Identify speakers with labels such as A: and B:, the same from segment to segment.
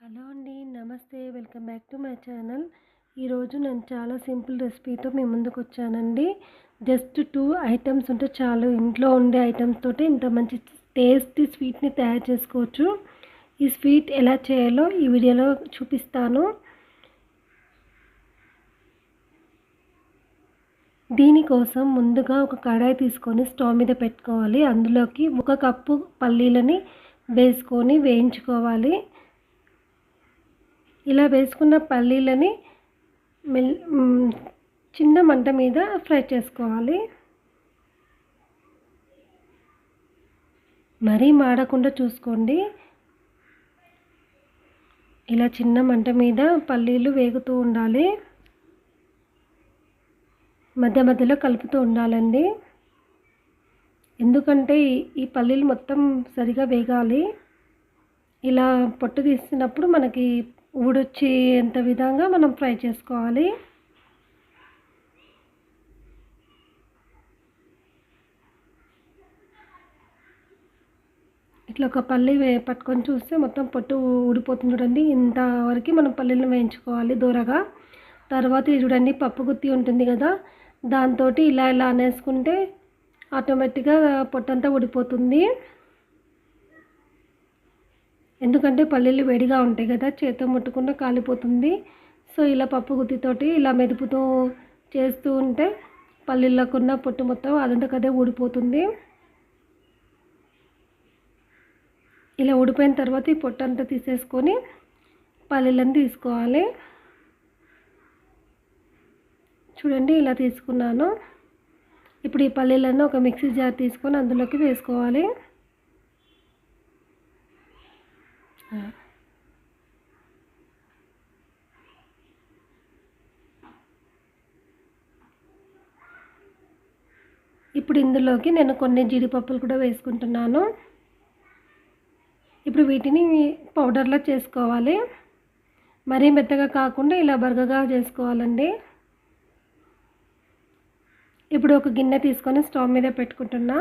A: Hello అండి. నమస్తే. Welcome back to my channel. ఈరోజు నేను చాలా సింపుల్ రెసిపీతో మీ ముందుకొచ్చానండి. జస్ట్ 2 ఐటెమ్స్ ఉంటే చాలు. ఇంట్లో ఉండే ఐటెమ్స్ తోటి ఇంత మంచి టేస్టీ స్వీట్‌ని తయారు చేసుకోవచ్చు. ఈ స్వీట్ ఎలా చేయాలో ఈ వీడియోలో చూపిస్తాను. దీనికోసం ముందుగా ఒక కడాయి తీసుకొని స్టవ్ మీద పెట్టుకోవాలి. అందులోకి 1 కప్పు పల్లీలని వేసుకొని వేయించుకోవాలి. ఇలా వేసుకున్న పల్లీలని చిన్న మంట మీద ఫ్రై చేసుకోవాలి. మరీ మాడకుండా చూసుకోండి. ఇలా చిన్న మంట మీద పల్లీలు వేగుతూ ఉండాలి. మధ్య మధ్యలో కలుపుతూ ఉండాలండి. ఎందుకంటే ఈ పల్లీలు మొత్తం సరిగా వేగాలి. ఇలా పొట్టు తీసినప్పుడు మనకి ఊడొచ్చేంత విధంగా మనం ఫ్రై చేసుకోవాలి. ఇట్లా ఒక పల్లి పట్టుకొని చూస్తే మొత్తం పొట్టు ఊడిపోతుంది చూడండి. ఇంతవరకు మనం పల్లీలను వేయించుకోవాలి దూరగా. తర్వాత చూడండి పప్పు గుత్తి ఉంటుంది కదా, దాంతో ఇలా ఇలా అనేసుకుంటే ఆటోమేటిక్గా పొట్టంతా ఊడిపోతుంది. ఎందుకంటే పల్లీలు వేడిగా ఉంటాయి కదా, చేతితో ముట్టకుండా కాలిపోతుంది. సో ఇలా పప్పు గుత్తితోటి ఇలా మెదుపుతూ చేస్తూ ఉంటే పల్లీలకున్న పొట్టు మొత్తం అదంతకదే ఊడిపోతుంది. ఇలా ఊడిపోయిన తర్వాత ఈ పొట్టు అంతా తీసేసుకొని పల్లీలను తీసుకోవాలి. చూడండి ఇలా తీసుకున్నాను. ఇప్పుడు ఈ పల్లీలను ఒక మిక్సీ జార్ తీసుకొని అందులోకి వేసుకోవాలి. ఇప్పుడు ఇందులోకి నేను కొన్ని జీడిపప్పులు కూడా వేసుకుంటున్నాను. ఇప్పుడు వీటిని పౌడర్లా చేసుకోవాలి. మరీ మెత్తగా కాకుండా ఇలా బరకగా చేసుకోవాలండి. ఇప్పుడు ఒక గిన్నె తీసుకొని స్టవ్ మీద పెట్టుకుంటున్నా.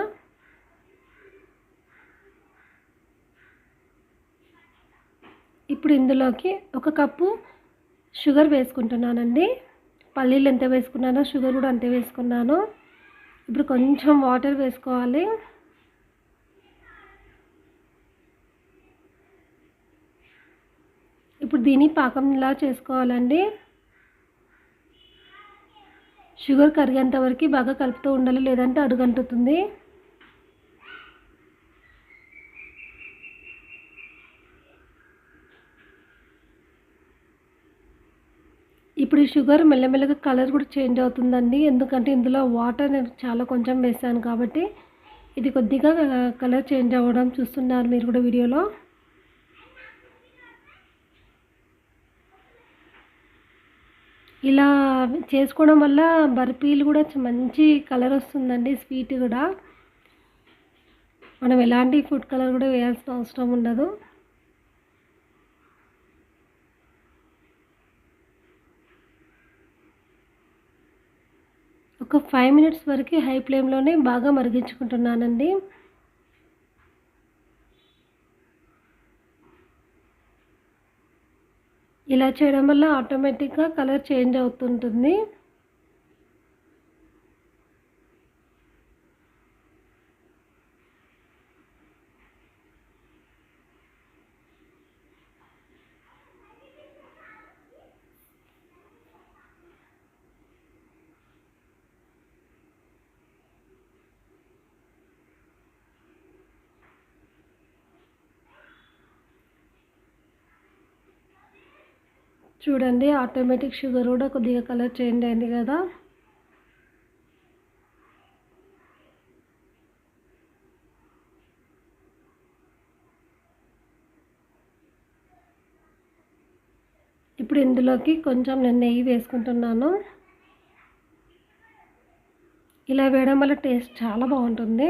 A: ఇప్పుడు ఇందులోకి 1 కప్పు షుగర్ వేసుకుంటున్నానండి. పల్లీలు ఎంత వేసుకున్నానో షుగర్ కూడా అంతే వేసుకున్నాను. ఇప్పుడు కొంచెం వాటర్ వేసుకోవాలి. ఇప్పుడు దీన్ని పాకంలా చేసుకోవాలండి. షుగర్ కరిగేంత వరకు బాగా కలుపుతూ ఉండాలి, లేదంటే అడుగంటుతుంది. ఇప్పుడు ఈ షుగర్ మెల్లమెల్లగా కలర్ కూడా చేంజ్ అవుతుందండి. ఎందుకంటే ఇందులో వాటర్ నేను చాలా కొంచెం వేసాను కాబట్టి ఇది కొద్దిగా కలర్ చేంజ్ అవ్వడం చూస్తున్నారు మీరు కూడా వీడియోలో. ఇలా చేసుకోవడం వల్ల బర్ఫీలు కూడా మంచి కలర్ వస్తుందండి. స్వీట్ కూడా మనం ఎలాంటి ఫుడ్ కలర్ కూడా వేయాల్సిన అవసరం ఉండదు. ఒక 5 మినిట్స్ వరకు హై ఫ్లేమ్లోనే బాగా మరిగించుకుంటున్నానండి. ఇలా చేయడం వల్ల ఆటోమేటిక్గా కలర్ చేంజ్ అవుతుంటుంది. చూడండి ఆటోమేటిక్ షుగర్ కూడా కొద్దిగా కలర్ చేంజ్ అయింది కదా. ఇప్పుడు ఇందులోకి కొంచెం నేను నెయ్యి వేసుకుంటున్నాను. ఇలా వేయడం వల్ల టేస్ట్ చాలా బాగుంటుంది.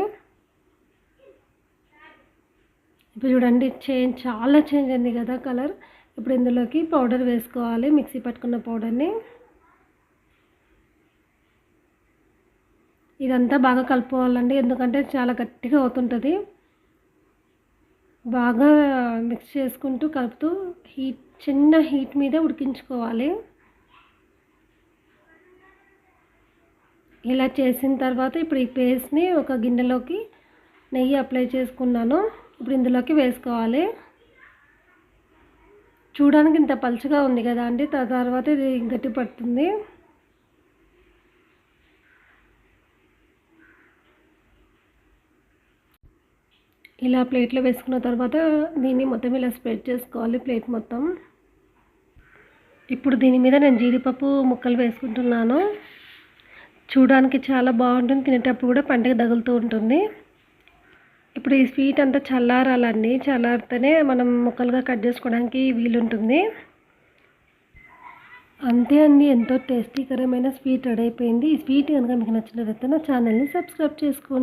A: ఇప్పుడు చూడండి చాలా చేంజ్ అయింది కదా కలర్. ఇప్పుడు ఇందులోకి పౌడర్ వేసుకోవాలి, మిక్సీ పట్టుకున్న పౌడర్ని. ఇదంతా బాగా కలుపుకోవాలండి, ఎందుకంటే చాలా గట్టిగా అవుతుంటుంది. బాగా మిక్స్ చేసుకుంటూ కలుపుతూ చిన్న హీట్ మీద ఉడికించుకోవాలి. ఇలా చేసిన తర్వాత ఇప్పుడు ఈ పేస్ట్‌ని ఒక గిన్నెలోకి నెయ్యి అప్లై చేసుకున్నాను. ఇప్పుడు ఇందులోకి వేసుకోవాలి. చూడడానికి ఇంత పలుచగా ఉంది కదా అండి. తర్వాత ఇది గట్టి పడుతుంది. ఇలా ప్లేట్లో వేసుకున్న తర్వాత దీన్ని మొత్తం ఇలా స్ప్రెడ్ చేసుకోవాలి ప్లేట్ మొత్తం. ఇప్పుడు దీని మీద నేను జీడిపప్పు ముక్కలు వేసుకుంటున్నాను. చూడడానికి చాలా బాగుంటుంది. తినేటప్పుడు కూడా పంటకి తగులుతూ ఉంటుంది. ఇప్పుడు ఈ స్వీట్ అంతా చల్లారాలండి. చల్లారితేనే మనం ముక్కలుగా కట్ చేసుకోవడానికి వీలుంటుంది. అంతే అండి, ఎంతో టేస్టీకరమైన స్వీట్ రెడీ అయిపోయింది. ఈ స్వీట్ కనుక మీకు నచ్చినట్లయితే నా ఛానల్ని సబ్స్క్రైబ్ చేసుకోండి.